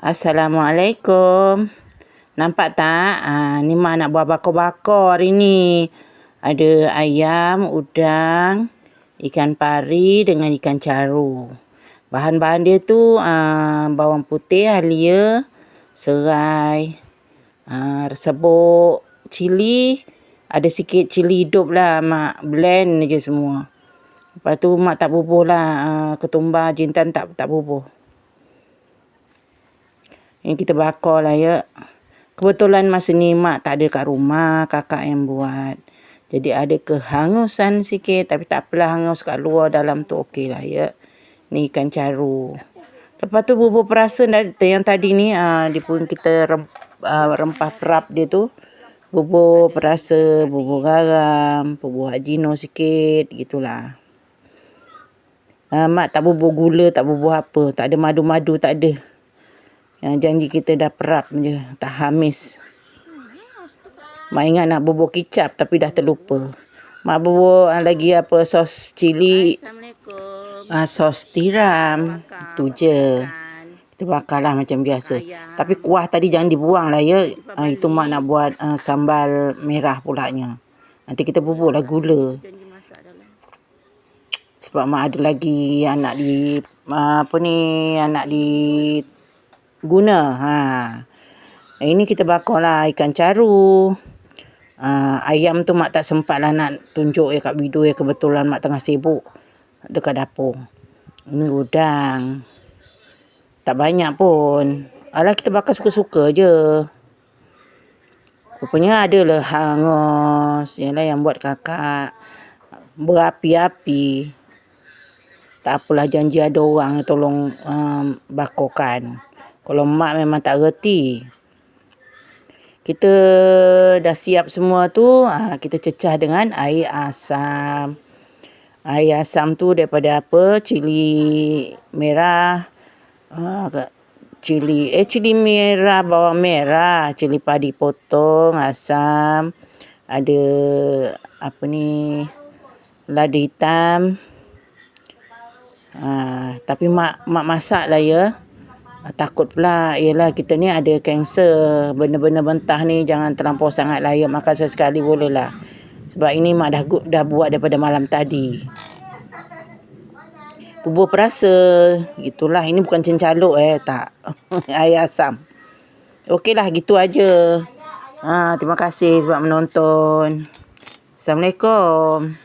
Assalamualaikum. Nampak tak? Ni Mak nak buat bakar-bakar hari ni. Ada ayam, udang, ikan pari dengan ikan caru. Bahan-bahan dia tu bawang putih, halia, serai, serbuk, cili. Ada sikit cili hidup lah. Mak blend je semua. Lepas tu Mak tak bubuh lah. Ketumbar, jintan tak bubuh. Ini kita bakar lah ya. Kebetulan masa ni Mak tak ada kat rumah. Kakak yang buat. Jadi ada kehangusan sikit. Tapi tak apalah, hangus kat luar, dalam tu okey lah ya. Ni ikan caru. Lepas tu bubur perasa yang tadi ni. Dia pun kita rempah perap dia tu. Bubur perasa, bubur garam, bubur ajino sikit. Gitulah. Mak tak bubur gula, tak bubur apa. Tak ada madu-madu, tak ada. Yang janji kita dah perap je. Tak hamis. Mak ingat nak bubur kicap tapi dah terlupa. Mak bubur lagi apa, sos cili. Sos tiram. Tu je. Kita bakar lah macam biasa. Tapi kuah tadi jangan dibuang lah ya. Itu Mak nak buat sambal merah pulaknya. Nanti kita bubur lah gula. Sebab Mak ada lagi anak di guna. Ini kita bakar lah ikan caru. Ayam tu Mak tak sempat lah nak tunjuk kat video. Kebetulan Mak tengah sibuk dekat dapur. Ini udang. Tak banyak pun. Alah, kita bakar suka-suka je. Rupanya ada lah hangus. Yalah yang buat kakak. Berapi-api. Tak apalah, janji ada orang tolong bakarkan. Kalau Mak memang tak reti. Kita dah siap semua tu. Kita cecah dengan air asam. Air asam tu daripada apa? Cili merah. Cili merah, bawang merah. Cili padi potong, asam. Ada lada hitam. Tapi mak masak lah ya. Takut pula. Yelah, kita ni ada kanser. Benda-benda mentah ni jangan terlampau sangat lah ya. Makan sesekali boleh lah. Sebab ini Mak dah buat daripada malam tadi. Bubur perasa. Itulah. Ini bukan cencaluk tak. Air asam. Okeylah, gitu aja. Terima kasih sebab menonton. Assalamualaikum.